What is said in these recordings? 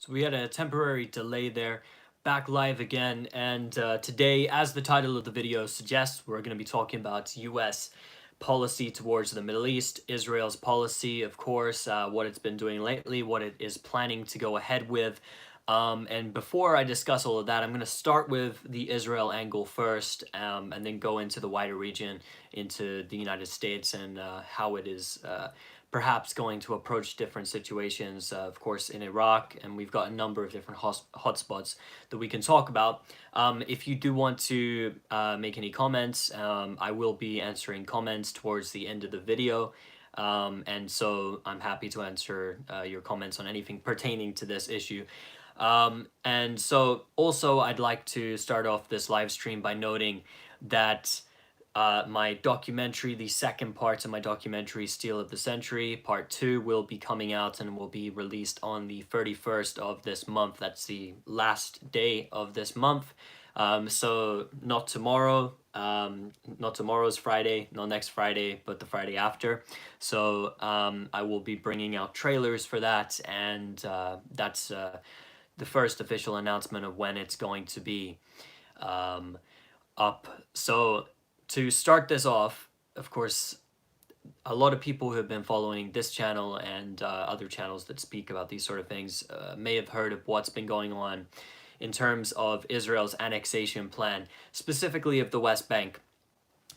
So we had a temporary delay there, back live again, and today, as the title of the video suggests, we're going to be talking about US policy towards the Middle East, Israel's policy, of course, what it's been doing lately, what it is planning to go ahead with. And before I discuss all of that, I'm going to start with the Israel angle first, and then go into the wider region, into the United States, and how it is perhaps going to approach different situations, of course, in Iraq, and we've got a number of different hotspots that we can talk about. If you do want to make any comments, I will be answering comments towards the end of the video. And so I'm happy to answer your comments on anything pertaining to this issue. And so also I'd like to start off this live stream by noting that my documentary, the second part of my documentary, Steal of the Century, part 2, will be coming out and will be released on the 31st of this month. That's the last day of this month. So not tomorrow, not tomorrow's Friday, not next Friday, but the Friday after. So I will be bringing out trailers for that, and that's the first official announcement of when it's going to be up. So to start this off, of course, a lot of people who have been following this channel and other channels that speak about these sort of things may have heard of what's been going on in terms of Israel's annexation plan, specifically of the West Bank.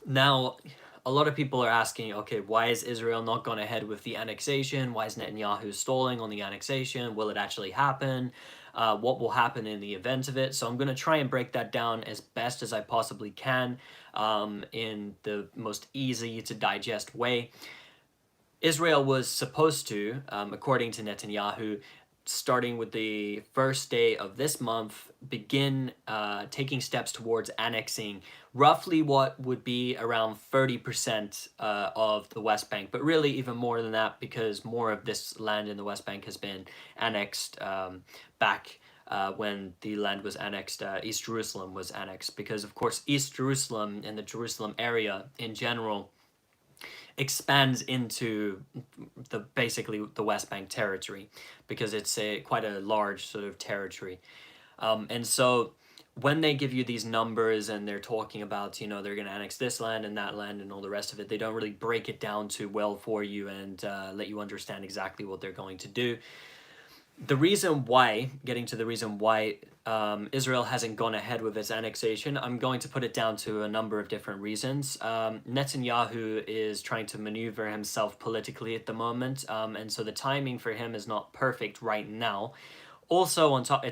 Now, a lot of people are asking, okay, why is Israel not gone ahead with the annexation? Why is Netanyahu stalling on the annexation? Will it actually happen? What will happen in the event of it? So I'm going to try and break that down as best as I possibly can in the most easy to digest way. Israel was supposed to, according to Netanyahu, starting with the first day of this month, begin taking steps towards annexing roughly what would be around 30% of the West Bank, but really even more than that, because more of this land in the West Bank has been annexed back when the land was annexed, East Jerusalem was annexed, because of course East Jerusalem and the Jerusalem area in general expands into basically the West Bank territory, because it's quite a large sort of territory. And so when they give you these numbers and they're talking about, you know, they're going to annex this land and that land and all the rest of it, they don't really break it down too well for you and let you understand exactly what they're going to do. The reason why, getting to the reason why Israel hasn't gone ahead with its annexation, I'm going to put it down to a number of different reasons. Netanyahu is trying to maneuver himself politically at the moment, and so the timing for him is not perfect right now. Also, on top,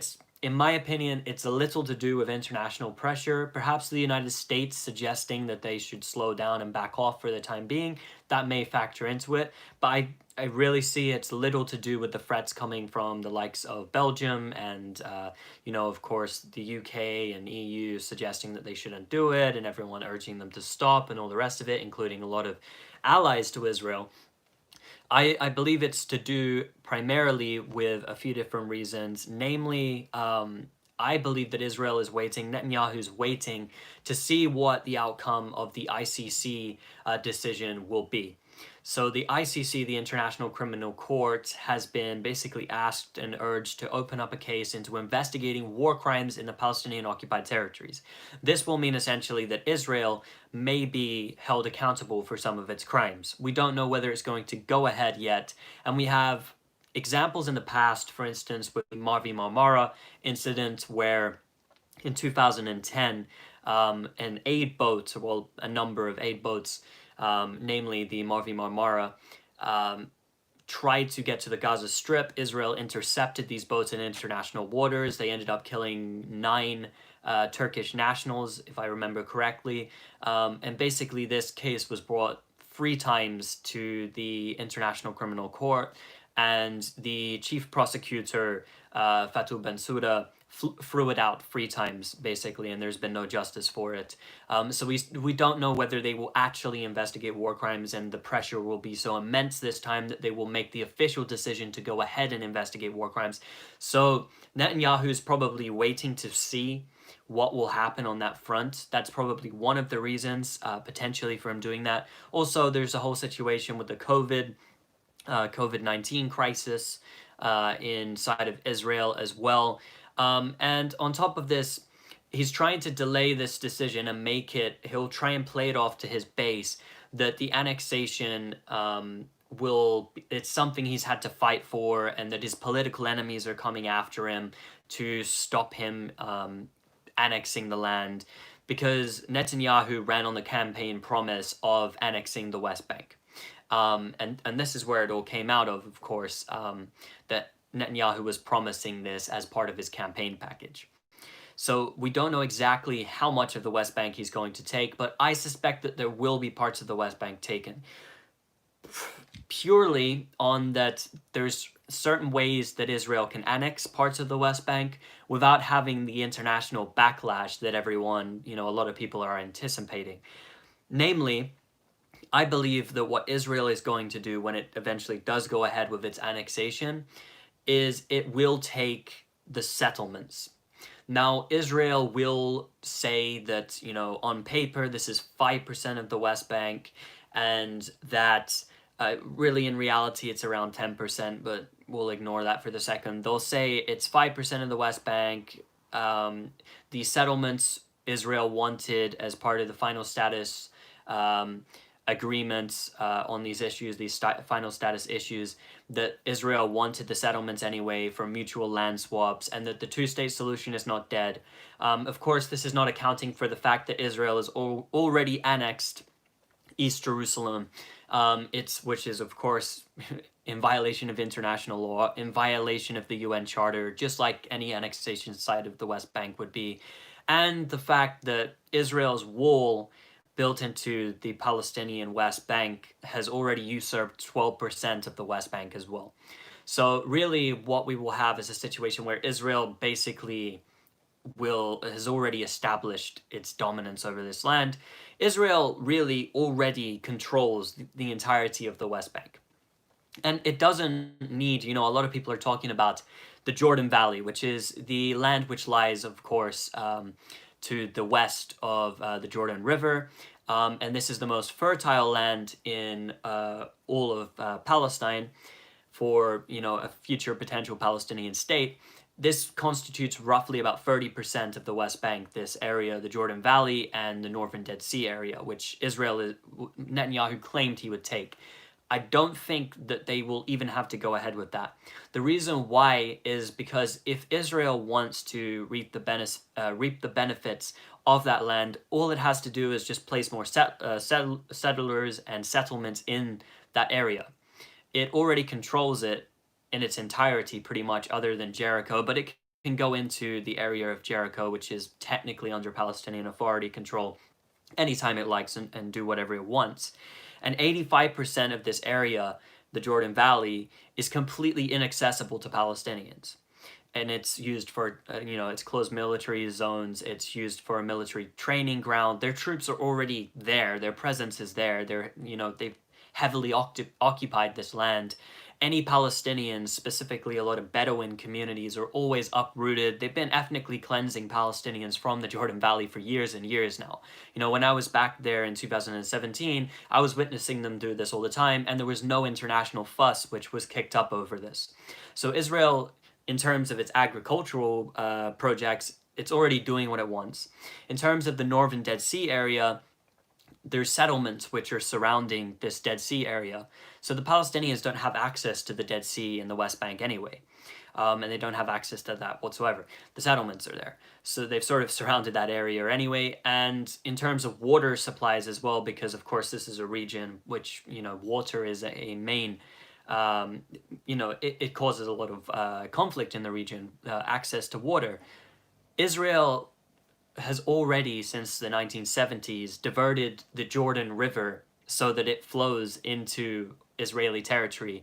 in my opinion, it's a little to do with international pressure. Perhaps the United States suggesting that they should slow down and back off for the time being. That may factor into it, but I really see it's little to do with the threats coming from the likes of Belgium and, you know, of course, the UK and EU suggesting that they shouldn't do it, and everyone urging them to stop and all the rest of it, including a lot of allies to Israel. I believe it's to do primarily with a few different reasons, namely, I believe that Israel is waiting, Netanyahu's waiting to see what the outcome of the ICC decision will be. So the ICC, the International Criminal Court, has been basically asked and urged to open up a case into investigating war crimes in the Palestinian occupied territories. This will mean essentially that Israel may be held accountable for some of its crimes. We don't know whether it's going to go ahead yet, and we have examples in the past, for instance, with the Mavi Marmara incident, where in 2010, an aid boat, well, a number of aid boats, namely the Mavi Marmara, tried to get to the Gaza Strip. Israel intercepted these boats in international waters. They ended up killing 9 Turkish nationals, if I remember correctly. And basically this case was brought 3 times to the International Criminal Court, and the chief prosecutor, Fatou Bensouda, threw it out 3 times, basically, and there's been no justice for it. So we don't know whether they will actually investigate war crimes, and the pressure will be so immense this time that they will make the official decision to go ahead and investigate war crimes. So Netanyahu is probably waiting to see what will happen on that front. That's probably one of the reasons, potentially, for him doing that. Also, there's a whole situation with the COVID-19 crisis, inside of Israel as well. And on top of this, he's trying to delay this decision and he'll try and play it off to his base that the annexation it's something he's had to fight for, and that his political enemies are coming after him to stop him annexing the land, because Netanyahu ran on the campaign promise of annexing the West Bank. And this is where it all came out of course, that Netanyahu was promising this as part of his campaign package. So we don't know exactly how much of the West Bank he's going to take, but I suspect that there will be parts of the West Bank taken. Purely on that there's certain ways that Israel can annex parts of the West Bank without having the international backlash that everyone, a lot of people are anticipating. Namely, I believe that what Israel is going to do when it eventually does go ahead with its annexation is it will take the settlements. Now, Israel will say that, on paper, this is 5% of the West Bank, and that really in reality it's around 10%, but we'll ignore that for the second. They'll say it's 5% of the West Bank. The settlements Israel wanted as part of the final status agreements on these issues, these final status issues, that Israel wanted the settlements anyway for mutual land swaps, and that the two-state solution is not dead. Of course, this is not accounting for the fact that Israel has already annexed East Jerusalem, which is, of course, in violation of international law, in violation of the UN Charter, just like any annexation side of the West Bank would be. And the fact that Israel's wall built into the Palestinian West Bank has already usurped 12% of the West Bank as well. So really what we will have is a situation where Israel basically has already established its dominance over this land. Israel really already controls the entirety of the West Bank. And it doesn't need, a lot of people are talking about the Jordan Valley, which is the land which lies, of course, to the west of the Jordan River. And this is the most fertile land in all of Palestine for, a future potential Palestinian state. This constitutes roughly about 30% of the West Bank, this area, the Jordan Valley and the Northern Dead Sea area, which Netanyahu claimed he would take. I don't think that they will even have to go ahead with that. The reason why is because if Israel wants to reap the benefits of that land, all it has to do is just place more settlers and settlements in that area. It already controls it in its entirety, pretty much, other than Jericho, but it can go into the area of Jericho, which is technically under Palestinian Authority control, anytime it likes and do whatever it wants. And 85% of this area, the Jordan Valley, is completely inaccessible to Palestinians. And it's used for, it's closed military zones. It's used for a military training ground. Their troops are already there. Their presence is there. They've heavily occupied this land. Any Palestinians, specifically a lot of Bedouin communities, are always uprooted. They've been ethnically cleansing Palestinians from the Jordan Valley for years and years now. When I was back there in 2017, I was witnessing them do this all the time, and there was no international fuss which was kicked up over this. So Israel, in terms of its agricultural projects, it's already doing what it wants. In terms of the Northern Dead Sea area, there's settlements which are surrounding this Dead Sea area. So the Palestinians don't have access to the Dead Sea in the West Bank anyway. And they don't have access to that whatsoever. The settlements are there. So they've sort of surrounded that area anyway. And in terms of water supplies as well, because of course this is a region which, water is a main, it causes a lot of conflict in the region, access to water. Israel has already, since the 1970s, diverted the Jordan River so that it flows into Israeli territory.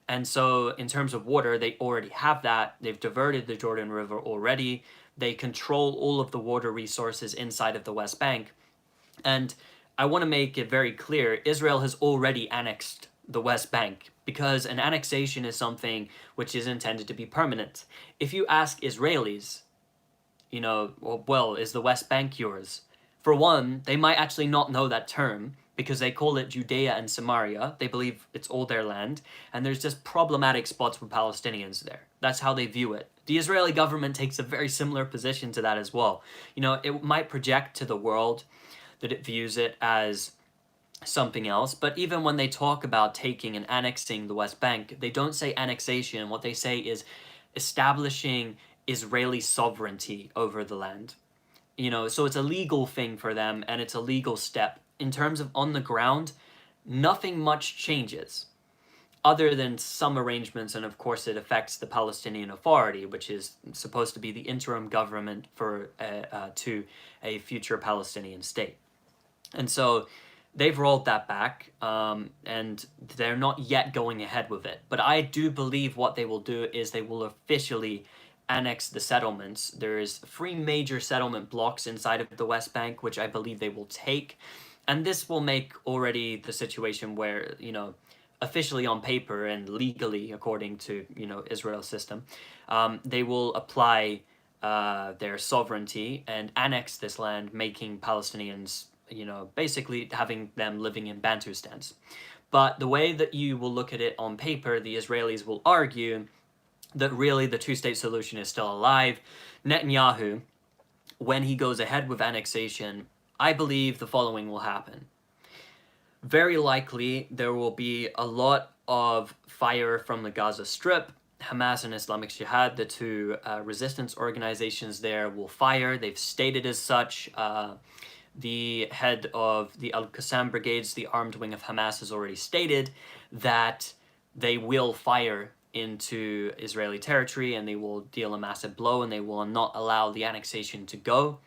And so in terms of water, they already have that. They've diverted the Jordan River already. They control all of the water resources inside of the West Bank. And I want to make it very clear, Israel has already annexed the West Bank, because an annexation is something which is intended to be permanent. If you ask Israelis, is the West Bank yours? For one, they might actually not know that term, because they call it Judea and Samaria. They believe it's all their land, and there's just problematic spots with Palestinians there. That's how they view it. The Israeli government takes a very similar position to that as well. You know, it might project to the world that it views it as something else, but even when they talk about taking and annexing the West Bank, they don't say annexation. What they say is establishing Israeli sovereignty over the land. You know, so it's a legal thing for them, and it's a legal step. In terms of on the ground, nothing much changes other than some arrangements, and of course it affects the Palestinian Authority, which is supposed to be the interim government for to a future Palestinian state. And so they've rolled that back, and they're not yet going ahead with it. But I do believe what they will do is they will officially annex the settlements. There's 3 major settlement blocks inside of the West Bank, which I believe they will take. And this will make already the situation where, you know, officially on paper and legally, according to, you know, Israel's system, they will apply their sovereignty and annex this land, making Palestinians, you know, basically having them living in Bantustans. But the way that you will look at it on paper, the Israelis will argue that really the two-state solution is still alive. Netanyahu, when he goes ahead with annexation, I believe the following will happen. Very likely, there will be a lot of fire from the Gaza Strip. Hamas and Islamic Jihad, the two resistance organizations there, will fire. They've stated as such. The head of the Al-Qassam brigades, the armed wing of Hamas, has already stated that they will fire into Israeli territory, and they will deal a massive blow, and they will not allow the annexation to go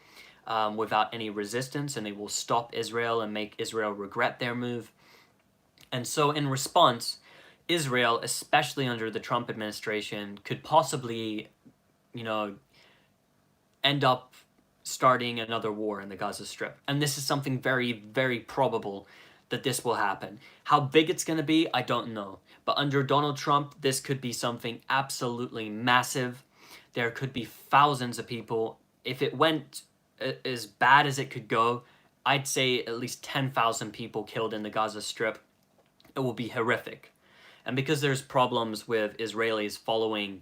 without any resistance, and they will stop Israel and make Israel regret their move. And so in response, Israel, especially under the Trump administration, could possibly, you know, end up starting another war in the Gaza Strip. And this is something very, very probable that this will happen. How big it's going to be, I don't know. But under Donald Trump, this could be something absolutely massive. There could be thousands of people. If it went as bad as it could go, I'd say at least 10,000 people killed in the Gaza Strip. It will be horrific. And because there's problems with Israelis following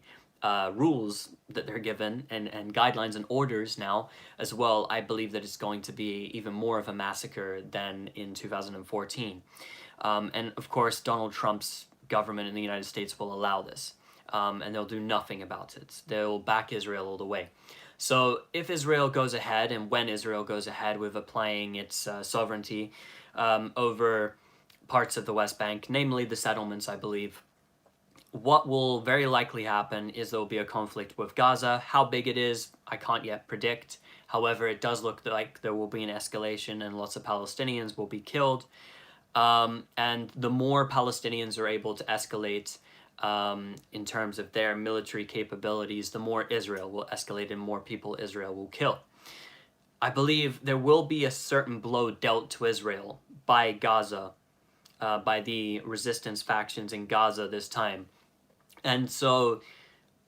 rules that they're given and guidelines and orders now as well, I believe that it's going to be even more of a massacre than in 2014. And of course, Donald Trump's government in the United States will allow this, and they'll do nothing about it. They'll back Israel all the way. So if Israel goes ahead, and when Israel goes ahead with applying its sovereignty over parts of the West Bank, namely the settlements, I believe, what will very likely happen is there will be a conflict with Gaza. How big it is, I can't yet predict. However, it does look like there will be an escalation and lots of Palestinians will be killed. And the more Palestinians are able to escalate in terms of their military capabilities, the more Israel will escalate and more people Israel will kill. I believe there will be a certain blow dealt to Israel by Gaza, by the resistance factions in Gaza this time. And so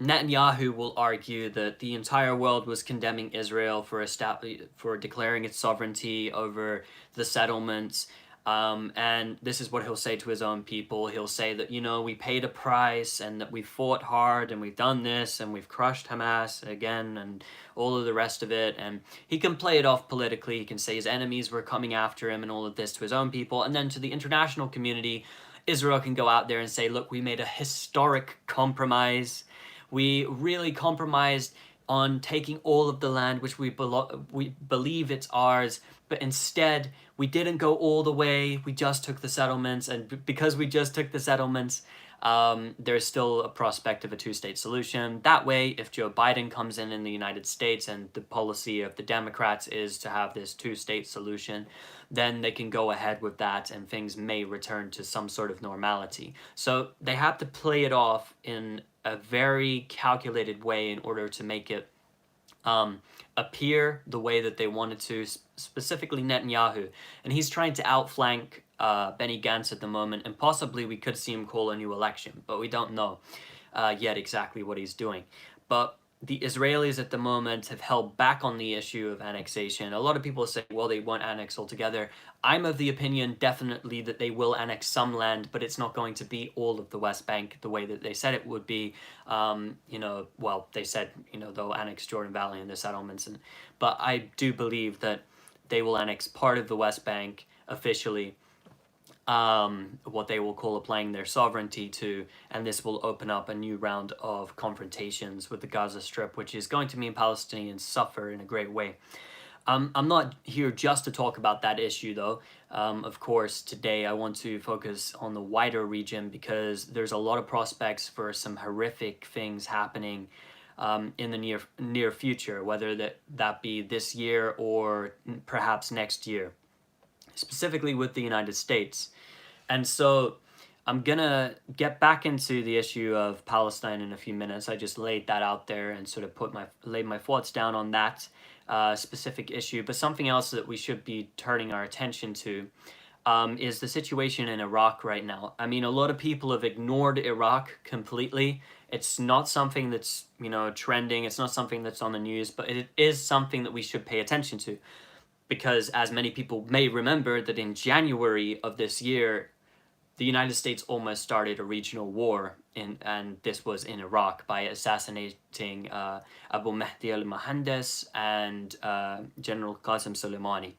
Netanyahu will argue that the entire world was condemning Israel for declaring its sovereignty over the settlements. And this is what he'll say to his own people. He'll say that, you know, we paid a price and that we fought hard and we've done this and we've crushed Hamas again and all of the rest of it. And he can play it off politically. He can say his enemies were coming after him and all of this to his own people. And then to the international community, Israel can go out there and say, look, we made a historic compromise. We really compromised on taking all of the land, which we believe it's ours, but instead we didn't go all the way. We just took the settlements, and because we just took the settlements, there's still a prospect of a two-state solution. That way, if Joe Biden comes in the United States and the policy of the Democrats is to have this two-state solution, then they can go ahead with that and things may return to some sort of normality. So they have to play it off in a very calculated way in order to make it appear the way that they wanted to, specifically Netanyahu. And he's trying to outflank Benny Gantz at the moment, and possibly we could see him call a new election, but we don't know yet exactly what he's doing. But the Israelis at the moment have held back on the issue of annexation. A lot of people say, well, they won't annex altogether. I'm of the opinion definitely that they will annex some land, but it's not going to be all of the West Bank the way that they said it would be. Well, they said, they'll annex Jordan Valley and the settlements, but I do believe that they will annex part of the West Bank officially, what they will call applying their sovereignty to, and this will open up a new round of confrontations with the Gaza Strip, which is going to mean Palestinians suffer in a great way. I'm not here just to talk about that issue, though. Of course, today I want to focus on the wider region because there's a lot of prospects for some horrific things happening in the near future, whether that be this year or perhaps next year, specifically with the United States. And so I'm gonna get back into the issue of Palestine in a few minutes. I just laid that out there and sort of laid my thoughts down on that specific issue. But something else that we should be turning our attention to is the situation in Iraq right now. I mean, a lot of people have ignored Iraq completely. It's not something that's, trending. It's not something that's on the news, but it is something that we should pay attention to. Because as many people may remember, that in January of this year, the United States almost started a regional war, and this was in Iraq, by assassinating Abu Mahdi al-Mohandes and General Qasem Soleimani,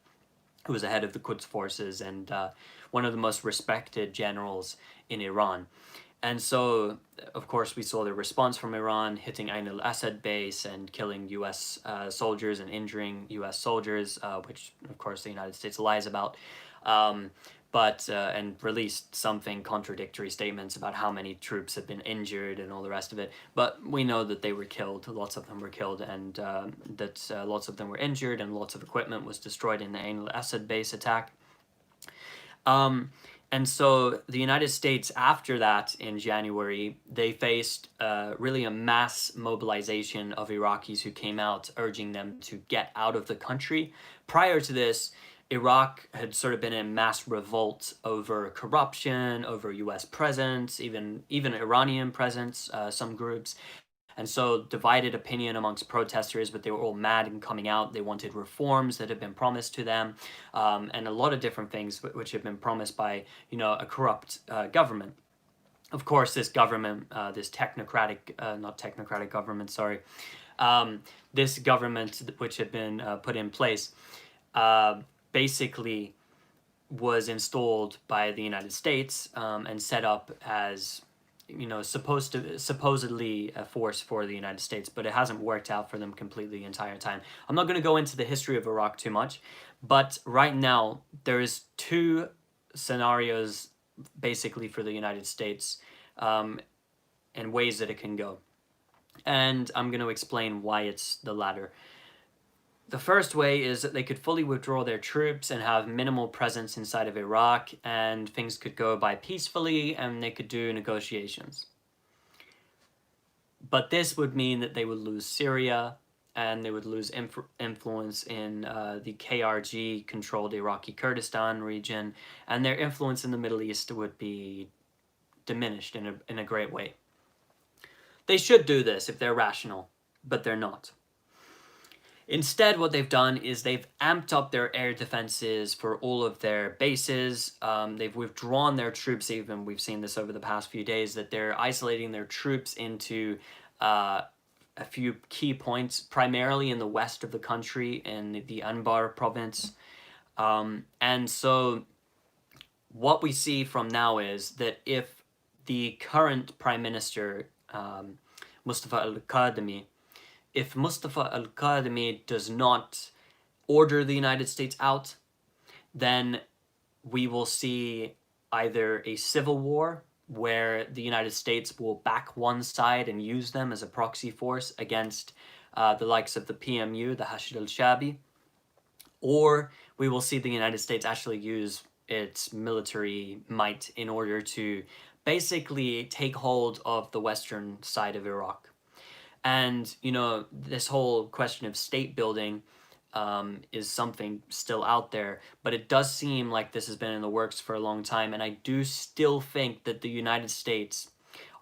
who was the head of the Quds forces and one of the most respected generals in Iran. And so, of course, we saw the response from Iran, hitting Ain al-Assad base and killing U.S. Soldiers and injuring U.S. soldiers, which, of course, the United States lies about. And released something contradictory statements about how many troops have been injured and all the rest of it. But we know that they were killed. Lots of them were killed, and that lots of them were injured, and lots of equipment was destroyed in the Ain al-Assad base attack. And so the United States, after that, in January, they faced really a mass mobilization of Iraqis who came out urging them to get out of the country. Prior to this, Iraq had sort of been in mass revolt over corruption, over U.S. presence, even Iranian presence, some groups. And so divided opinion amongst protesters, but they were all mad and coming out. They wanted reforms that had been promised to them, and a lot of different things which had been promised by, a corrupt government. Of course, this government, this not technocratic government, sorry, this government which had been put in place, basically was installed by the United States and set up as, supposedly a force for the United States, but it hasn't worked out for them completely the entire time. I'm not going to go into the history of Iraq too much, but right now there's two scenarios basically for the United States and ways that it can go. And I'm going to explain why it's the latter. The first way is that they could fully withdraw their troops and have minimal presence inside of Iraq, and things could go by peacefully, and they could do negotiations. But this would mean that they would lose Syria, and they would lose influence in the KRG-controlled Iraqi Kurdistan region, and their influence in the Middle East would be diminished in a great way. They should do this if they're rational, but they're not. Instead, what they've done is they've amped up their air defenses for all of their bases. They've withdrawn their troops even. We've seen this over the past few days, that they're isolating their troops into a few key points, primarily in the west of the country, in the Anbar province. And so what we see from now is that if the current Prime Minister, Mustafa al-Kadhimi, if Mustafa al-Kadhimi does not order the United States out, then we will see either a civil war where the United States will back one side and use them as a proxy force against the likes of the PMU, the Hashd al-Shabi, or we will see the United States actually use its military might in order to basically take hold of the western side of Iraq. And, this whole question of state building is something still out there, but it does seem like this has been in the works for a long time, and I do still think that the United States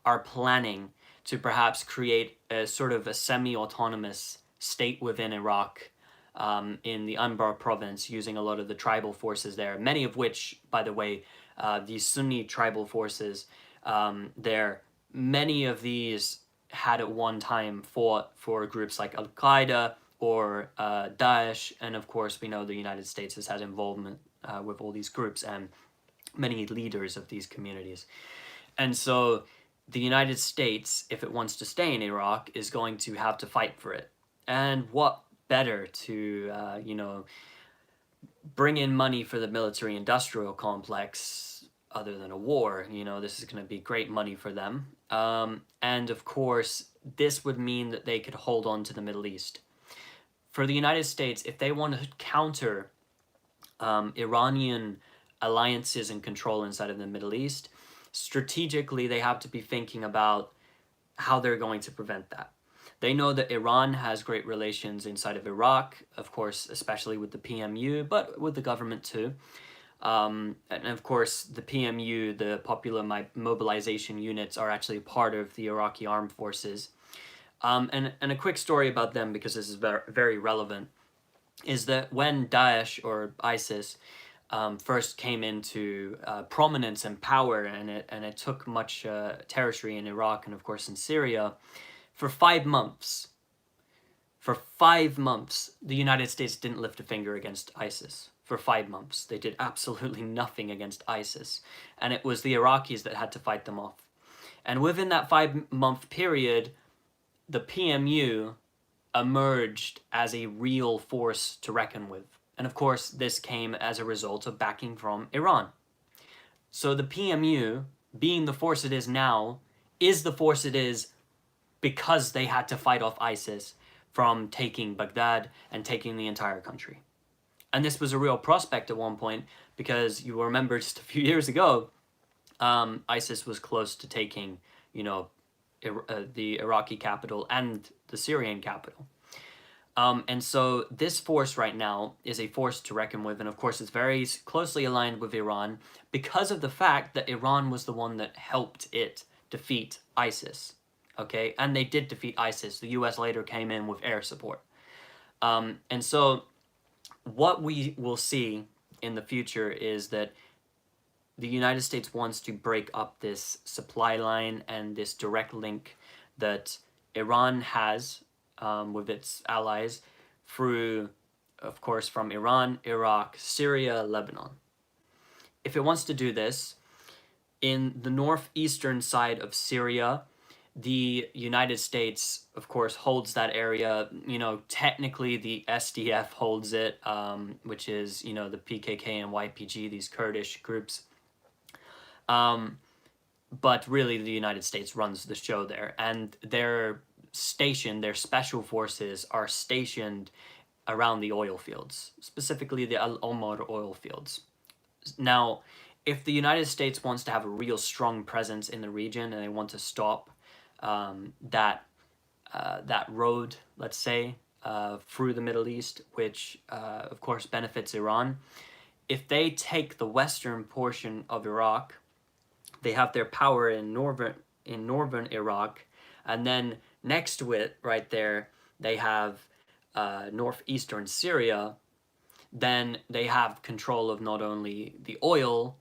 are planning to perhaps create a sort of a semi-autonomous state within Iraq, in the Anbar province, using a lot of the tribal forces there, many of which, by the way, these Sunni tribal forces there, many of these had at one time fought for groups like Al-Qaeda or Daesh, and of course we know the United States has had involvement with all these groups and many leaders of these communities. And so the United States, if it wants to stay in Iraq, is going to have to fight for it. And what better to, bring in money for the military-industrial complex other than a war? This is going to be great money for them. And of course, this would mean that they could hold on to the Middle East. For the United States, if they want to counter Iranian alliances and control inside of the Middle East, strategically they have to be thinking about how they're going to prevent that. They know that Iran has great relations inside of Iraq, of course, especially with the PMU, but with the government too. And of course, the PMU, the Popular Mobilization Units, are actually part of the Iraqi armed forces. And a quick story about them, because this is very, very relevant, is that when Daesh or ISIS first came into prominence and power, and it took much territory in Iraq and of course in Syria, for 5 months, the United States didn't lift a finger against ISIS. For 5 months, they did absolutely nothing against ISIS, and it was the Iraqis that had to fight them off. And within that 5-month period, the PMU emerged as a real force to reckon with. And of course, this came as a result of backing from Iran. So the PMU, being the force it is now, is the force it is because they had to fight off ISIS from taking Baghdad and taking the entire country. And this was a real prospect at one point, because you remember just a few years ago, ISIS was close to taking, the Iraqi capital and the Syrian capital. And so this force right now is a force to reckon with, and of course it's very closely aligned with Iran because of the fact that Iran was the one that helped it defeat ISIS. Okay, and they did defeat ISIS. The US later came in with air support. And so what we will see in the future is that the United States wants to break up this supply line and this direct link that Iran has with its allies through, of course, from Iran, Iraq, Syria, Lebanon. If it wants to do this, in the northeastern side of Syria, the United States, of course, holds that area. Technically the SDF holds it, which is, the PKK and YPG, these Kurdish groups. But really the United States runs the show there, and their special forces are stationed around the oil fields, specifically the Al Omar oil fields. Now, if the United States wants to have a real strong presence in the region and they want to stop that road, let's say, through the Middle East, which of course benefits Iran, if they take the western portion of Iraq, they have their power in northern Iraq, and then next to it, right there, they have northeastern Syria. Then they have control of not only the oil,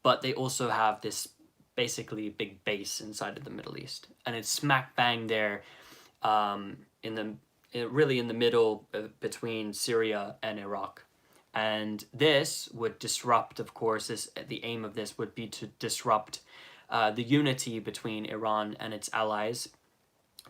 but they also have this basically big base inside of the Middle East, and it's smack bang there, really in the middle between Syria and Iraq. And this would disrupt, of course, the aim of this would be to disrupt the unity between Iran and its allies,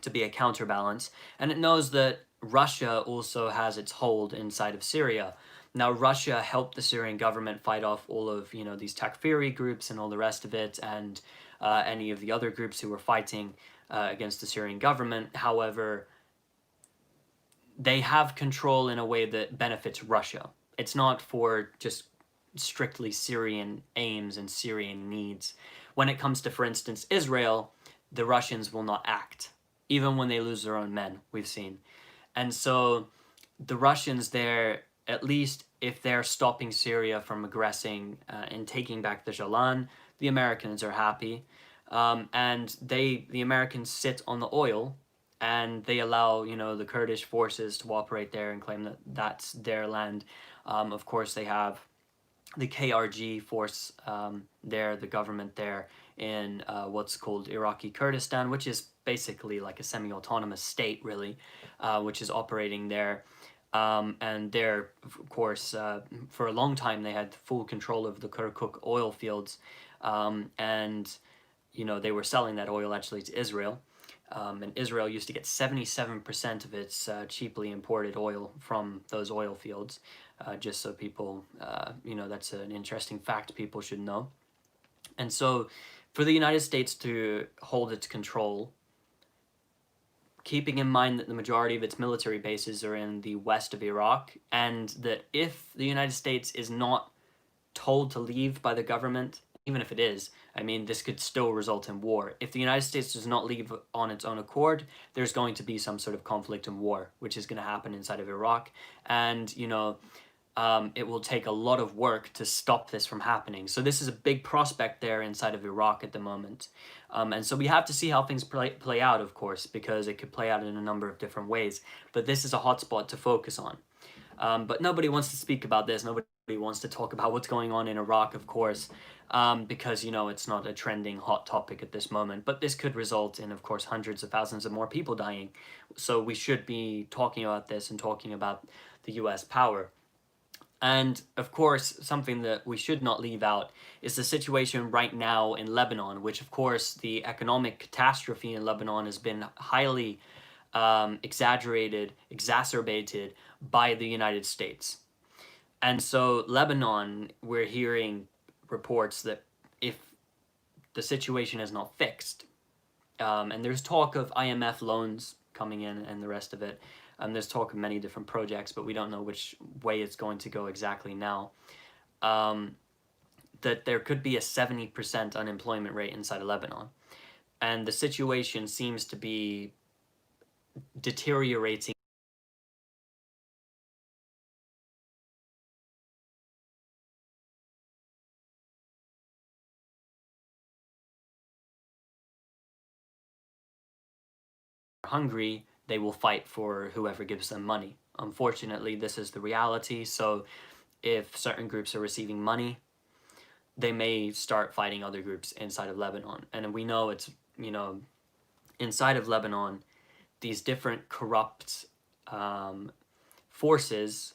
to be a counterbalance. And it knows that Russia also has its hold inside of Syria. Now, Russia helped the Syrian government fight off all of, these Takfiri groups and all the rest of it, and any of the other groups who were fighting against the Syrian government. However, they have control in a way that benefits Russia. It's not for just strictly Syrian aims and Syrian needs. When it comes to, for instance, Israel, the Russians will not act, even when they lose their own men, we've seen. And so the Russians there, at least if they're stopping Syria from aggressing and taking back the Jalan, the Americans are happy. and the Americans sit on the oil, and they allow, you know, the Kurdish forces to operate there and claim that that's their land. Of course, they have the KRG force there, the government there in what's called Iraqi Kurdistan, which is basically like a semi-autonomous state, really, which is operating there. And there, of course, for a long time, they had full control of the Kirkuk oil fields, and you know, they were selling that oil actually to Israel. And Israel used to get 77% of its cheaply imported oil from those oil fields, just so people, you know, that's an interesting fact people should know. And so for the United States to hold its control, keeping in mind that the majority of its military bases are in the west of Iraq, and that if the United States is not told to leave by the government, even if it is, I mean, this could still result in war. If the United States does not leave on its own accord, there's going to be some sort of conflict and war, which is going to happen inside of Iraq. And, you know, it will take a lot of work to stop this from happening. So this is a big prospect there inside of Iraq at the moment. And so we have to see how things play out, of course, because it could play out in a number of different ways. But this is a hotspot to focus on. But nobody wants to speak about this. Nobody wants to talk about what's going on in Iraq, of course, because, you know, it's not a trending hot topic at this moment. But this could result in, of course, hundreds of thousands of more people dying. So we should be talking about this and talking about the US power. And, of course, something that we should not leave out is the situation right now in Lebanon, which, of course, the economic catastrophe in Lebanon has been highly exaggerated, exacerbated by the United States. And so Lebanon, we're hearing reports that if the situation is not fixed, and there's talk of IMF loans coming in and the rest of it, there's talk of many different projects, but we don't know which way it's going to go exactly now, that there could be a 70% unemployment rate inside of Lebanon. And the situation seems to be deteriorating hungry, they will fight for whoever gives them money. Unfortunately, this is the reality. So if certain groups are receiving money, they may start fighting other groups inside of Lebanon. And we know it's, you know, inside of Lebanon, these different corrupt forces,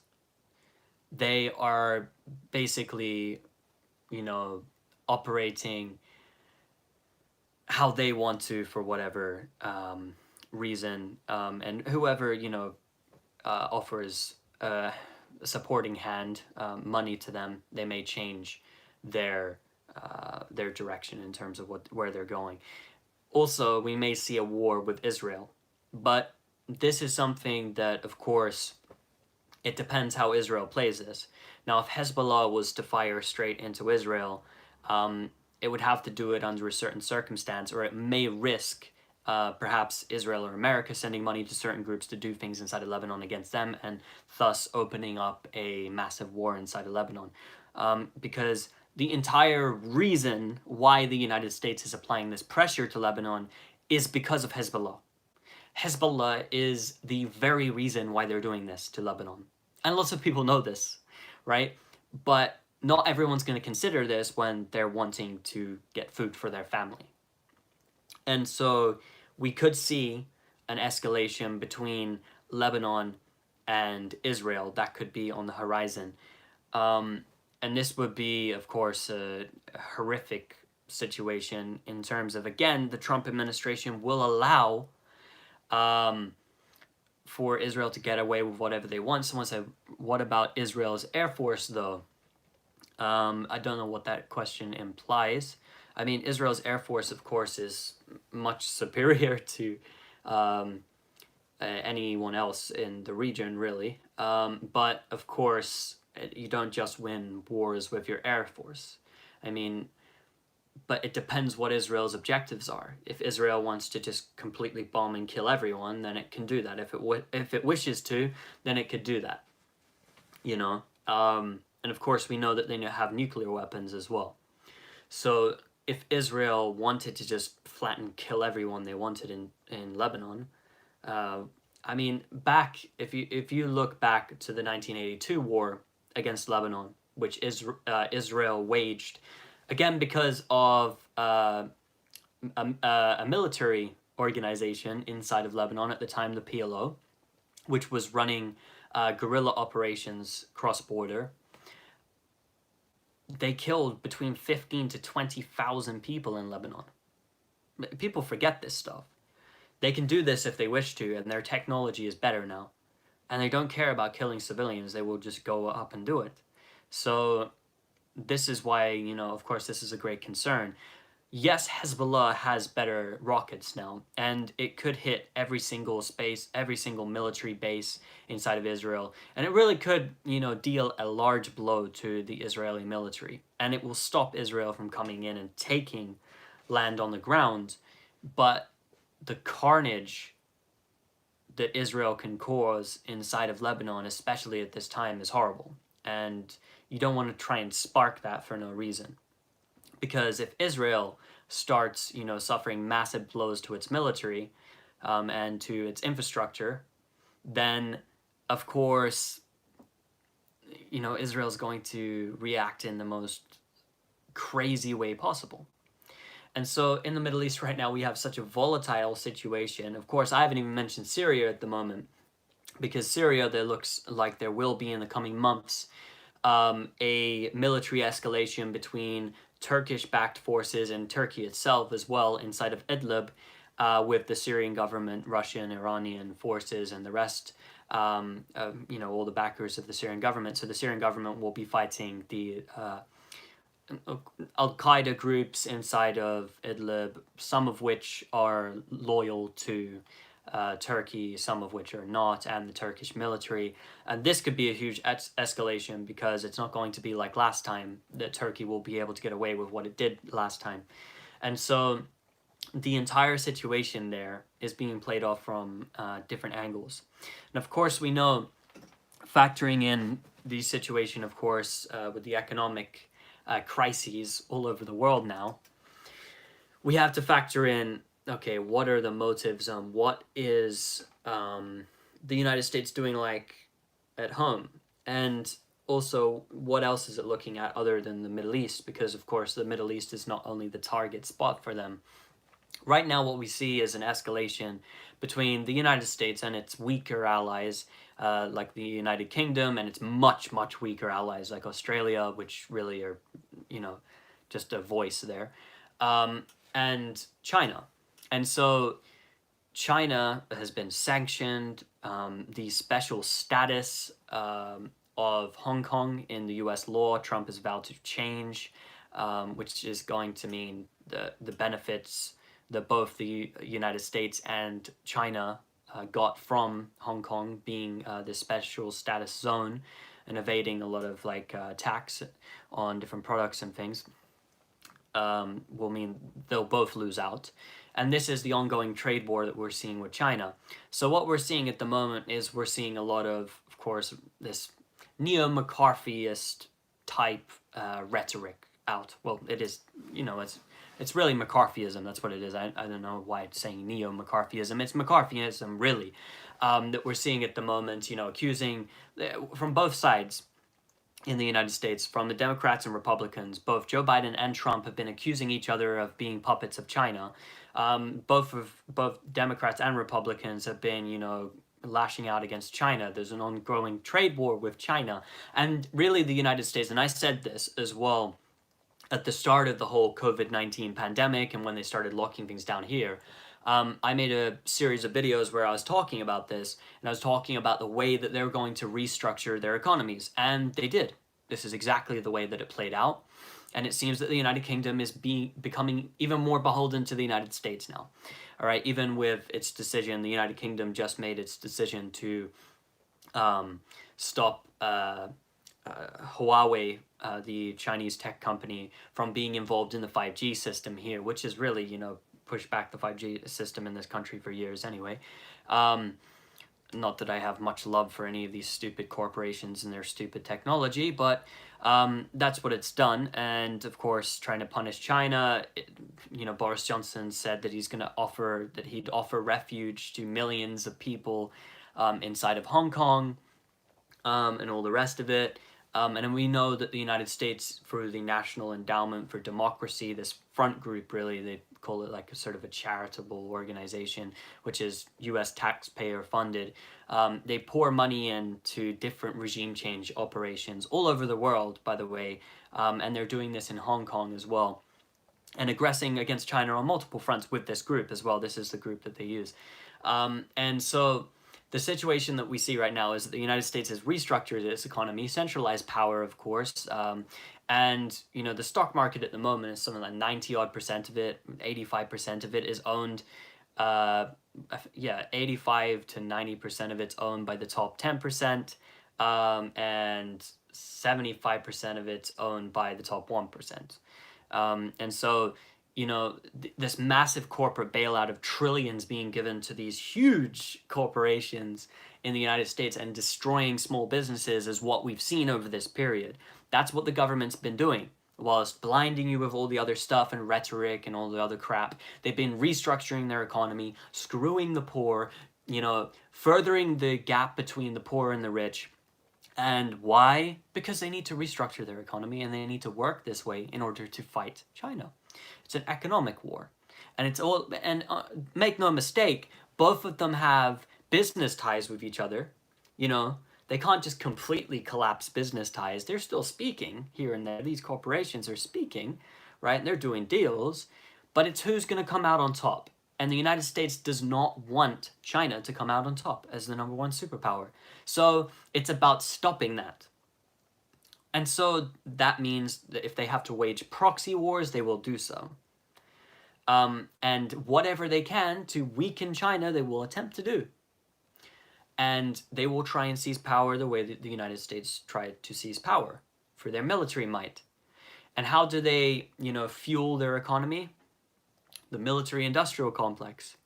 they are basically, you know, operating how they want to for whatever reason, and whoever, you know, offers a supporting hand, money to them, they may change their direction in terms of where they're going. Also, we may see a war with Israel, but this is something that, of course, it depends how Israel plays this. Now, if Hezbollah was to fire straight into Israel, it would have to do it under a certain circumstance, or it may risk perhaps Israel or America sending money to certain groups to do things inside of Lebanon against them, and thus opening up a massive war inside of Lebanon. Because the entire reason why the United States is applying this pressure to Lebanon is because of Hezbollah. Hezbollah is the very reason why they're doing this to Lebanon. And lots of people know this, right? But not everyone's going to consider this when they're wanting to get food for their family. And so we could see an escalation between Lebanon and Israel that could be on the horizon. And this would be, of course, a horrific situation in terms of, again, the Trump administration will allow for Israel to get away with whatever they want. Someone said, what about Israel's Air Force, though? I don't know what that question implies. I mean, Israel's Air Force, of course, is much superior to anyone else in the region, really. But, of course, you don't just win wars with your Air Force. I mean, but it depends what Israel's objectives are. If Israel wants to just completely bomb and kill everyone, then it can do that. If it wishes to, then it could do that. You know? And of course, we know that they have nuclear weapons as well. So if Israel wanted to just flat and kill everyone they wanted in Lebanon, uh, I mean, if you look back to the 1982 war against Lebanon, which Israel waged, again because of a military organization inside of Lebanon at the time, the PLO, which was running guerrilla operations cross-border. They killed between 15 to 20,000 people in Lebanon. People forget this stuff. They can do this if they wish to, and their technology is better now. And they don't care about killing civilians. They will just go up and do it. So this is why, of course, this is a great concern. Yes, Hezbollah has better rockets now, and it could hit every single military base inside of Israel, and it really could, deal a large blow to the Israeli military, and it will stop Israel from coming in and taking land on the ground, but the carnage that Israel can cause inside of Lebanon, especially at this time, is horrible, and you don't want to try and spark that for no reason. Because if Israel starts, suffering massive blows to its military and to its infrastructure, then, of course, Israel's going to react in the most crazy way possible. And so in the Middle East right now, we have such a volatile situation. Of course, I haven't even mentioned Syria at the moment, because Syria, there looks like there will be in the coming months a military escalation between Turkish-backed forces and Turkey itself as well inside of Idlib, with the Syrian government, Russian, Iranian forces, and the rest, all the backers of the Syrian government. So the Syrian government will be fighting the Al-Qaeda groups inside of Idlib, some of which are loyal to Turkey, some of which are not, and the Turkish military. And this could be a huge escalation, because it's not going to be like last time that Turkey will be able to get away with what it did last time. And so the entire situation there is being played off from different angles. And of course, we know, factoring in the situation, of course, with the economic crises all over the world now, we have to factor in, okay, what are the motives? What is the United States doing like at home? And also, what else is it looking at other than the Middle East? Because, of course, the Middle East is not only the target spot for them. Right now, what we see is an escalation between the United States and its weaker allies, like the United Kingdom, and its much, much weaker allies like Australia, which really are, just a voice there, and China. And so China has been sanctioned. The special status of Hong Kong in the US law, Trump has vowed to change, which is going to mean the benefits that both the United States and China got from Hong Kong being this special status zone and evading a lot of tax on different products and things, will mean they'll both lose out. And this is the ongoing trade war that we're seeing with China. So what we're seeing at the moment is we're seeing a lot of course, this neo-McCarthyist type rhetoric out. Well, it is, it's really McCarthyism. That's what it is. I don't know why it's saying neo-McCarthyism. It's McCarthyism, really, that we're seeing at the moment, accusing from both sides in the United States, from the Democrats and Republicans. Both Joe Biden and Trump have been accusing each other of being puppets of China. Both Democrats and Republicans have been, lashing out against China. There's an ongoing trade war with China. And really the United States, and I said this as well at the start of the whole COVID-19 pandemic and when they started locking things down here, I made a series of videos where I was talking about this, and I was talking about the way that they're going to restructure their economies, and they did. This is exactly the way that it played out, and it seems that the United Kingdom is becoming even more beholden to the United States now. All right, even with its decision, the United Kingdom just made its decision to stop Huawei, the Chinese tech company, from being involved in the 5G system here, which is really, pushed back the 5G system in this country for years anyway. Not that I have much love for any of these stupid corporations and their stupid technology, but that's what it's done. And of course, trying to punish China, Boris Johnson said that he'd offer refuge to millions of people inside of Hong Kong, and all the rest of it. And then we know that the United States, through the National Endowment for Democracy, this front group, really, they call it like a sort of a charitable organization, which is US taxpayer funded. They pour money into different regime change operations all over the world, by the way, and they're doing this in Hong Kong as well, and aggressing against China on multiple fronts with this group as well. This is the group that they use. And so the situation that we see right now is that the United States has restructured its economy, centralized power, of course, and the stock market at the moment is something like 90% of it, 85% of it is owned. 85 to 90% of it's owned by the top 10%, and 75% of it's owned by the top 1%. And so this massive corporate bailout of trillions being given to these huge corporations in the United States and destroying small businesses is what we've seen over this period. That's what the government's been doing. Whilst blinding you with all the other stuff and rhetoric and all the other crap, they've been restructuring their economy, screwing the poor, furthering the gap between the poor and the rich. And why? Because they need to restructure their economy and they need to work this way in order to fight China. It's an economic war. And make no mistake, both of them have business ties with each other. They can't just completely collapse business ties. They're still speaking here and there. These corporations are speaking, right? They're doing deals, but it's who's going to come out on top. And the United States does not want China to come out on top as the number one superpower. So it's about stopping that. And so that means that if they have to wage proxy wars, they will do so. And whatever they can to weaken China, they will attempt to do. And they will try and seize power the way that the United States tried to seize power, for their military might. And how do they, fuel their economy? The military-industrial complex.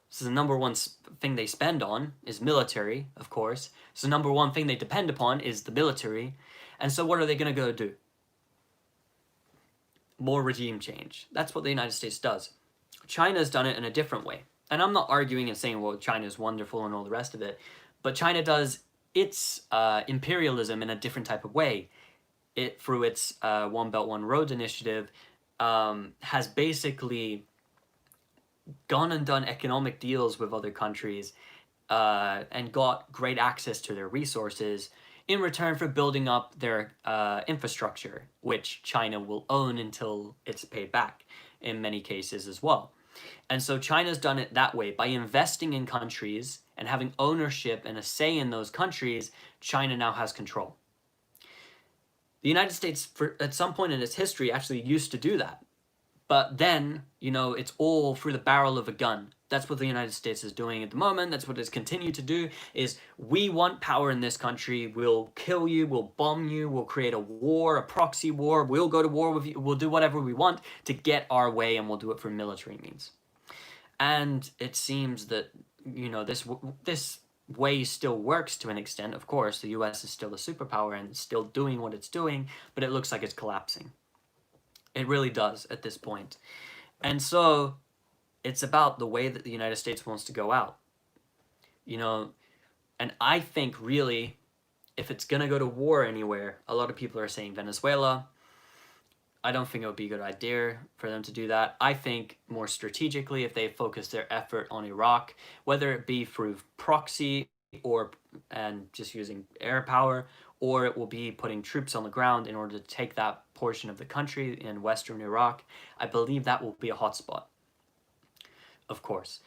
So the number one thing they spend on is military, of course. So the number one thing they depend upon is the military. And so what are they going to go do? More regime change. That's what the United States does. China's done it in a different way. And I'm not arguing and saying, well, China's wonderful and all the rest of it. But China does its imperialism in a different type of way. It, through its One Belt, One Road initiative, has basically gone and done economic deals with other countries and got great access to their resources in return for building up their infrastructure, which China will own until it's paid back in many cases as well. And so China's done it that way. By investing in countries and having ownership and a say in those countries, China now has control. The United States, at some point in its history, actually used to do that. But then, it's all through the barrel of a gun. That's what the United States is doing at the moment. That's what it's continued to do, is we want power in this country. We'll kill you. We'll bomb you. We'll create a war, a proxy war. We'll go to war with you. We'll do whatever we want to get our way, and we'll do it for military means. And it seems that, this way still works to an extent. Of course, the US is still a superpower and it's still doing what it's doing, but it looks like it's collapsing. It really does at this point. And so it's about the way that the United States wants to go out. And I think really, if it's going to go to war anywhere, a lot of people are saying Venezuela. I don't think it would be a good idea for them to do that. I think more strategically, if they focus their effort on Iraq, whether it be through proxy and just using air power, or it will be putting troops on the ground in order to take that portion of the country in western Iraq, I believe that will be a hotspot, of course.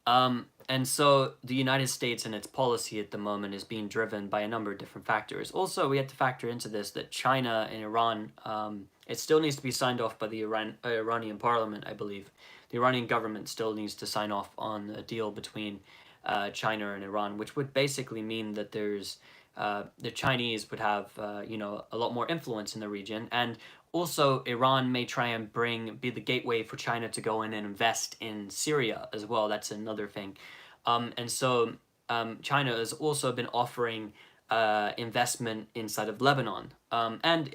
And so the United States and its policy at the moment is being driven by a number of different factors. Also, we had to factor into this that China and Iran, it still needs to be signed off by the Iranian parliament, I believe. The Iranian government still needs to sign off on a deal between China and Iran, which would basically mean that the Chinese would have a lot more influence in the region, and also Iran may try and be the gateway for China to go in and invest in Syria as well. That's another thing. And so China has also been offering investment inside of Lebanon, under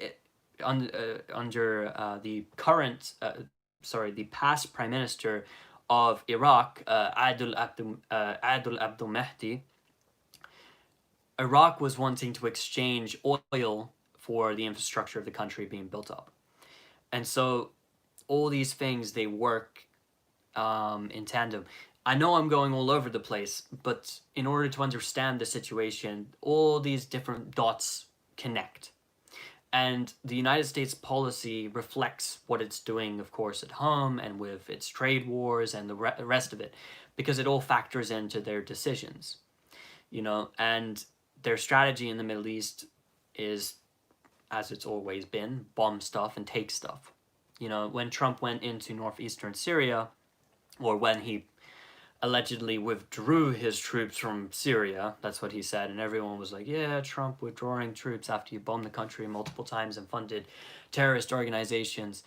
the current, the past prime minister of Iraq, Adil Abdul Mahdi. Iraq was wanting to exchange oil for the infrastructure of the country being built up, and so all these things, they work in tandem. I know I'm going all over the place, but in order to understand the situation, all these different dots connect. And the United States policy reflects what it's doing, of course, at home and with its trade wars and the rest of it, because it all factors into their decisions, and their strategy in the Middle East is, as it's always been, bomb stuff and take stuff. When Trump went into northeastern Syria, or when he allegedly withdrew his troops from Syria, that's what he said, and everyone was like, yeah, Trump withdrawing troops after you bombed the country multiple times and funded terrorist organizations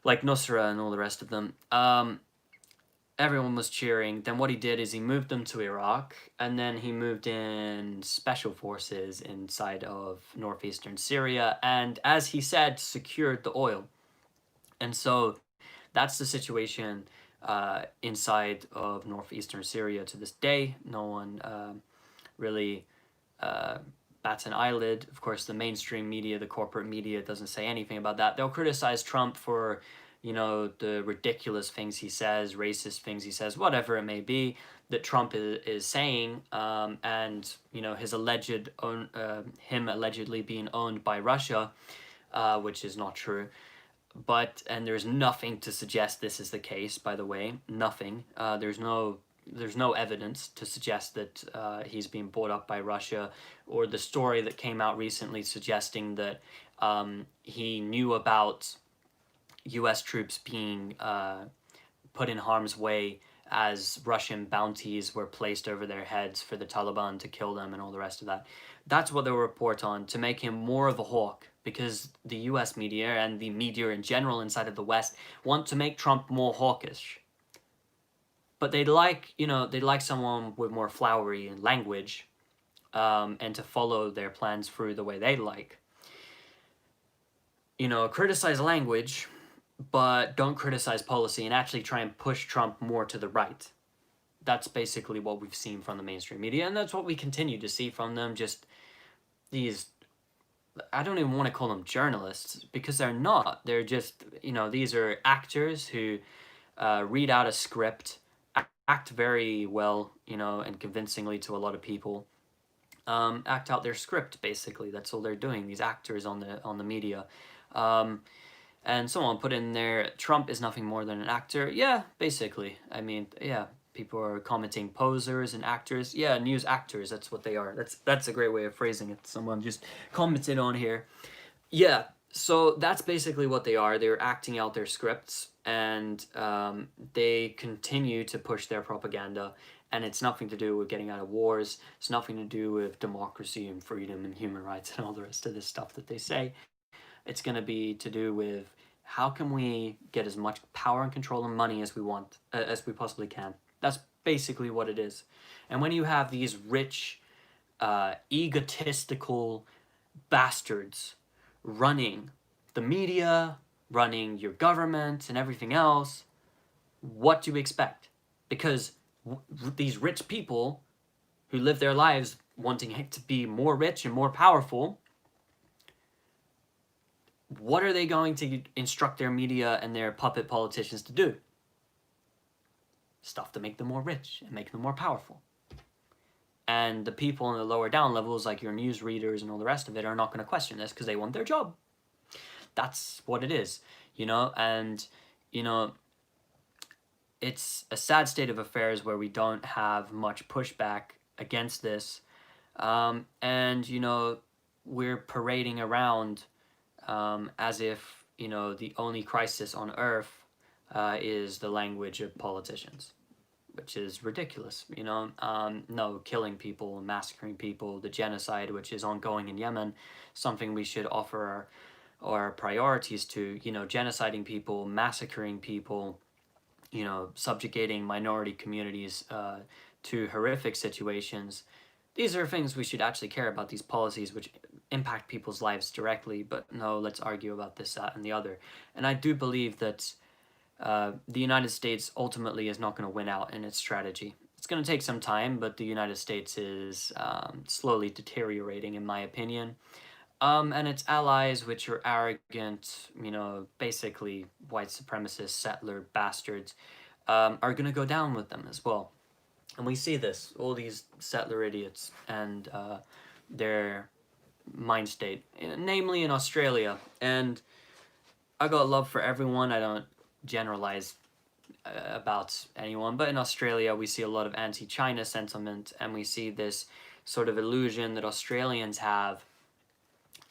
like Nusra and all the rest of them. Everyone was cheering. Then what he did is he moved them to Iraq, and then he moved in special forces inside of northeastern Syria, and as he said, secured the oil. And so that's the situation inside of northeastern Syria to this day. No one really bats an eyelid. Of course, the mainstream media, the corporate media, doesn't say anything about that. They'll criticize Trump for, the ridiculous things he says, racist things he says, whatever it may be that Trump is saying, and his him allegedly being owned by Russia, which is not true. And there's nothing to suggest this is the case, by the way. Nothing. There's no evidence to suggest that he's being bought up by Russia, or the story that came out recently suggesting that he knew about U.S. troops being put in harm's way as Russian bounties were placed over their heads for the Taliban to kill them and all the rest of that. That's what they'll report on, to make him more of a hawk, because the US media and the media in general inside of the West want to make Trump more hawkish. But they'd like someone with more flowery language, and to follow their plans through the way they like. Criticize language, but don't criticize policy, and actually try and push Trump more to the right. That's basically what we've seen from the mainstream media, and that's what we continue to see from them. Just these, I don't even want to call them journalists, because they're not. They're just, these are actors who read out a script, act very well, and convincingly to a lot of people. Act out their script, basically. That's all they're doing, these actors on the media. And someone put in there, Trump is nothing more than an actor. Yeah, basically. I mean, yeah, people are commenting posers and actors. Yeah, news actors, that's what they are. That's a great way of phrasing it. Someone just commented on here. Yeah, so that's basically what they are. They're acting out their scripts, and they continue to push their propaganda, and it's nothing to do with getting out of wars. It's nothing to do with democracy and freedom and human rights and all the rest of this stuff that they say. It's going to be to do with how can we get as much power and control and money as we want, as we possibly can. That's basically what it is. And when you have these rich, egotistical bastards running the media, running your government and everything else, what do you expect? Because these rich people who live their lives wanting to be more rich and more powerful, what are they going to instruct their media and their puppet politicians to do? Stuff to make them more rich and make them more powerful. And the people in the lower down levels, like your news readers and all the rest of it, are not going to question this because they want their job. That's what it is, and, it's a sad state of affairs where we don't have much pushback against this. And, we're parading around as if, the only crisis on earth is the language of politicians, which is ridiculous, no, killing people, massacring people, the genocide which is ongoing in Yemen, something we should offer our priorities to, genociding people, massacring people, subjugating minority communities to horrific situations, these are things we should actually care about, these policies which impact people's lives directly. But no, let's argue about this, that, and the other. And I do believe that the United States ultimately is not going to win out in its strategy. It's going to take some time, but the United States is slowly deteriorating, in my opinion. And its allies, which are arrogant, you know, basically white supremacist settler bastards, are going to go down with them as well. And we see this, all these settler idiots and their mind state, namely in Australia. And I got love for everyone. I don't generalize about anyone, but in Australia we see a lot of anti-China sentiment, and we see this sort of illusion that Australians have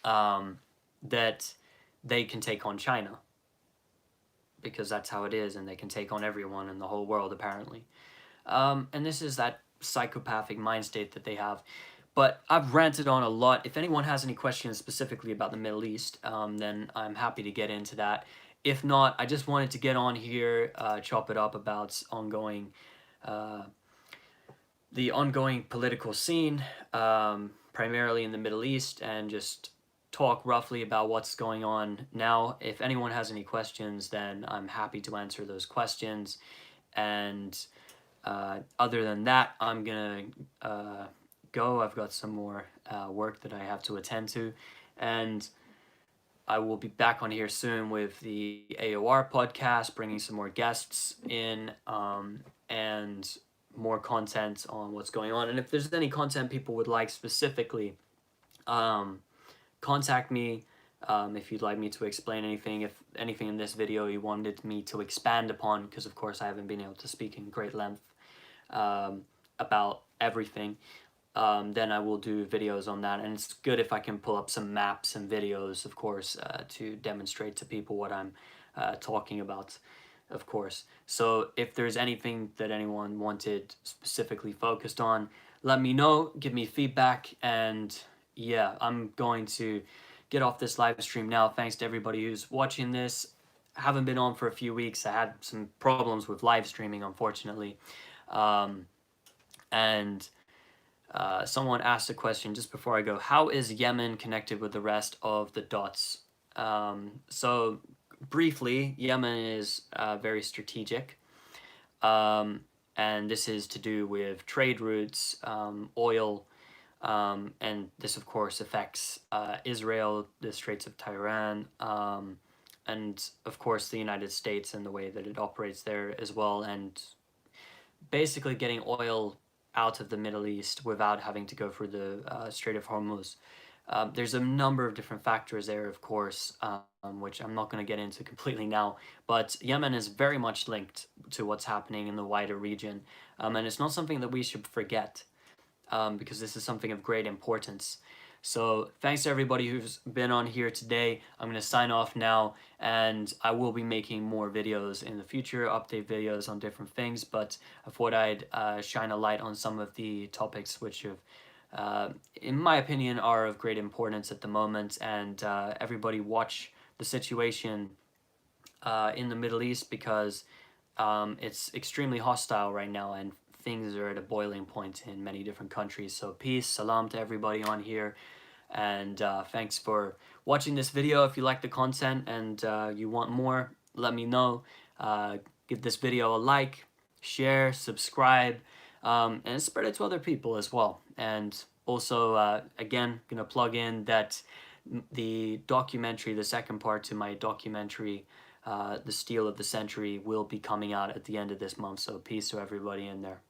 that they can take on China, because that's how it is, and they can take on everyone in the whole world apparently. And this is that psychopathic mind state that they have. But I've ranted on a lot. If anyone has any questions specifically about the Middle East, then I'm happy to get into that. If not, I just wanted to get on here, chop it up about the ongoing political scene, primarily in the Middle East, and just talk roughly about what's going on now. If anyone has any questions, then I'm happy to answer those questions. And other than that, I'm gonna go. I've got some more work that I have to attend to, and I will be back on here soon with the AOR podcast, bringing some more guests in, and more content on what's going on. And if there's any content people would like specifically, contact me. If you'd like me to explain anything, if anything in this video you wanted me to expand upon, because of course I haven't been able to speak in great length about everything, then I will do videos on that. And it's good if I can pull up some maps and videos, of course, to demonstrate to people what I'm talking about, of course. So if there's anything that anyone wanted specifically focused on, let me know, give me feedback. And yeah, I'm going to get off this live stream now. Thanks to everybody who's watching this. I haven't been on for a few weeks. I had some problems with live streaming, unfortunately. Someone asked a question just before I go: how is Yemen connected with the rest of the dots? So briefly, Yemen is very strategic, and this is to do with trade routes, oil, and this of course affects Israel, the Straits of Tiran, and of course the United States and the way that it operates there as well, and basically getting oil out of the Middle East without having to go through the Strait of Hormuz. There's a number of different factors there, of course, which I'm not going to get into completely now, but Yemen is very much linked to what's happening in the wider region, and it's not something that we should forget, because this is something of great importance. So thanks to everybody who's been on here today. I'm going to sign off now, and I will be making more videos in the future, update videos on different things, but I thought I'd shine a light on some of the topics which have, in my opinion, are of great importance at the moment. And everybody watch the situation in the Middle East, because it's extremely hostile right now, and things are at a boiling point in many different countries. So peace, salam to everybody on here, and thanks for watching this video. If you like the content and you want more, let me know. Give this video a like, share, subscribe, and spread it to other people as well. And also, again, gonna plug in that the documentary, the second part to my documentary, The Steal of the Century, will be coming out at the end of this month. So peace to everybody in there.